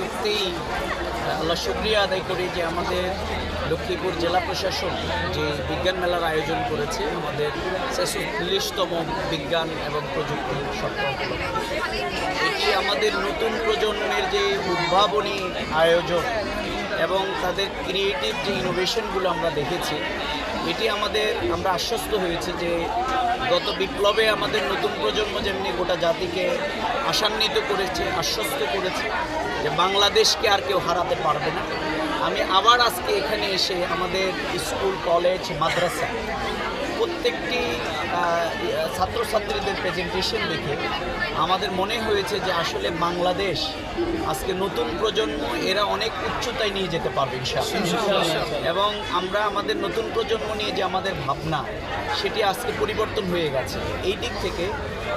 সত্যিই আল্লাহ শুকরিয়া আদায় করি যে আমাদের লক্ষ্মীপুর জেলা প্রশাসন যে বিজ্ঞান মেলার আয়োজন করেছে আমাদের ৪৬তম বিজ্ঞান এবং প্রযুক্তি সপ্তাহ উপলক্ষে। এটি আমাদের নতুন প্রজন্মের যে উদ্ভাবনী আয়োজন এবং তাদের ক্রিয়েটিভ যে ইনোভেশনগুলো আমরা দেখেছি, এটি আমরা আশ্বস্ত হয়েছি যে গত বিপ্লবে আমাদের নতুন প্রজন্ম যেমনি গোটা জাতিকে আশান্বিত করেছে, আশ্বস্ত করেছে যে বাংলাদেশকে আর কেউ হারাতে পারবে না। আমি আবার আজকে এখানে এসে আমাদের স্কুল, কলেজ, মাদ্রাসা প্রত্যেকটি ছাত্রছাত্রীদের প্রেজেন্টেশন দেখে আমাদের মনে হয়েছে যে আসলে বাংলাদেশ আজকে নতুন প্রজন্ম এরা অনেক উচ্চতায় নিয়ে যেতে পারবে ইনশাআল্লাহ। এবং আমরা আমাদের নতুন প্রজন্ম নিয়ে যে আমাদের ভাবনা সেটি আজকে পরিবর্তন হয়ে গেছে এই দিক থেকে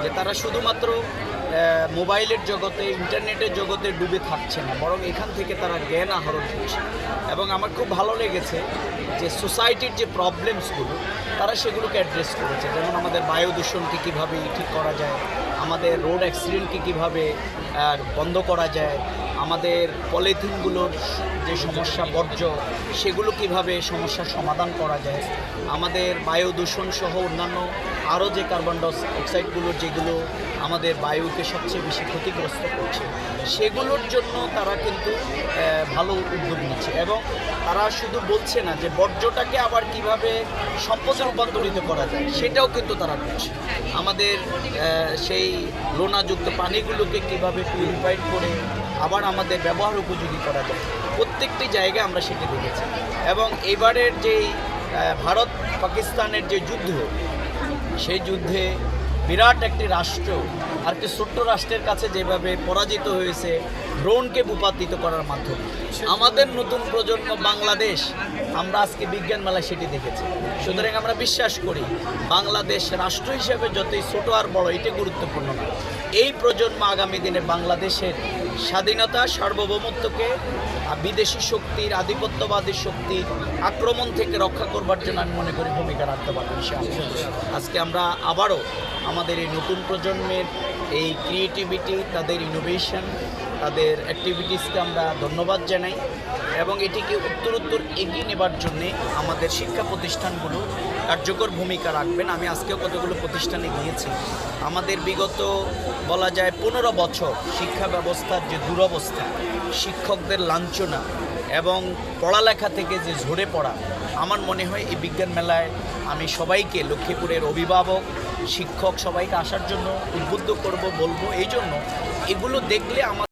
যে তারা শুধুমাত্র মোবাইলের জগতে, ইন্টারনেটের জগতে ডুবে থাকছে না, বরং এখান থেকে তারা জ্ঞান আহরণ করছে। এবং আমার খুব ভালো লেগেছে যে সোসাইটির যে প্রবলেমসগুলো তারা সেগুলোকে অ্যাড্রেস করেছে। যেমন আমাদের বায়ু দূষণকে কীভাবে ঠিক করা যায়, আমাদের রোড অ্যাক্সিডেন্টকে কীভাবে বন্ধ করা যায়, আমাদের পলিথিনগুলোর যে সমস্যা, বর্জ্য, সেগুলো কিভাবে সমস্যার সমাধান করা যায়, আমাদের বায়ু দূষণ সহ অন্যান্য আরও যে কার্বন ডাইঅক্সাইডগুলো যেগুলো আমাদের বায়ুকে সবচেয়ে বেশি ক্ষতিগ্রস্ত করছে, সেগুলোর জন্য তারা কিন্তু ভালো উদ্যোগ নিচ্ছে। এবং তারা শুধু বলছে না যে বর্জ্যটাকে আবার কিভাবে সম্পদে রূপান্তরিত করা যায়, সেটাও কিন্তু তারা করছে। আমাদের সেই লোনাযুক্ত পানিগুলোকে কিভাবে পিউরিফাইড করে আবার আমাদের ব্যবহার উপযোগী করা যায়, প্রত্যেকটি জায়গায় আমরা সেটা দেখেছি। এবং এবারের যেই ভারত পাকিস্তানের যে যুদ্ধ, সেই যুদ্ধে বিরাট একটি রাষ্ট্র আর কি ছোট্ট রাষ্ট্রের কাছে যেভাবে পরাজিত হয়েছে ড্রোনকে ভূপাতিত করার মাধ্যমে, আমাদের নতুন প্রজন্ম বাংলাদেশ আমরা আজকে বিজ্ঞান মেলায় সেটি দেখেছি। সুতরাং আমরা বিশ্বাস করি বাংলাদেশ রাষ্ট্র হিসেবে যতই ছোট আর বড় এটা গুরুত্বপূর্ণ না, এই প্রজন্ম আগামী দিনে বাংলাদেশের স্বাধীনতা, সার্বভৌমত্বকে বিদেশি শক্তির, আধিপত্যবাদী শক্তির আক্রমণ থেকে রক্ষা করবার জন্য আমি মনে করি ভূমিকা রাখতে পারব। আজকে আমরা আবারও আমাদের এই নতুন প্রজন্মের এই ক্রিয়েটিভিটি, তাদের ইনোভেশন, তাদের অ্যাক্টিভিটিসকে আমরা ধন্যবাদ জানাই এবং এটিকে উত্তরোত্তর এগিয়ে নেবার জন্যে আমাদের শিক্ষা প্রতিষ্ঠানগুলো কার্যকর ভূমিকা রাখবেন। আমি আজকেও কতগুলো প্রতিষ্ঠানে গিয়েছি। আমাদের বিগত বলা যায় 15 বছর শিক্ষা ব্যবস্থার যে দুরবস্থা, শিক্ষকদের লাঞ্ছনা এবং পড়ালেখা থেকে যে ঝরে পড়া, আমার মনে হয় এই বিজ্ঞান মেলায় আমি সবাইকে, লক্ষ্মীপুরের অভিভাবক, শিক্ষক সবাইকে আসার জন্য উদ্বুদ্ধ করব, বলবো। এই জন্য এগুলো দেখলে আমাদের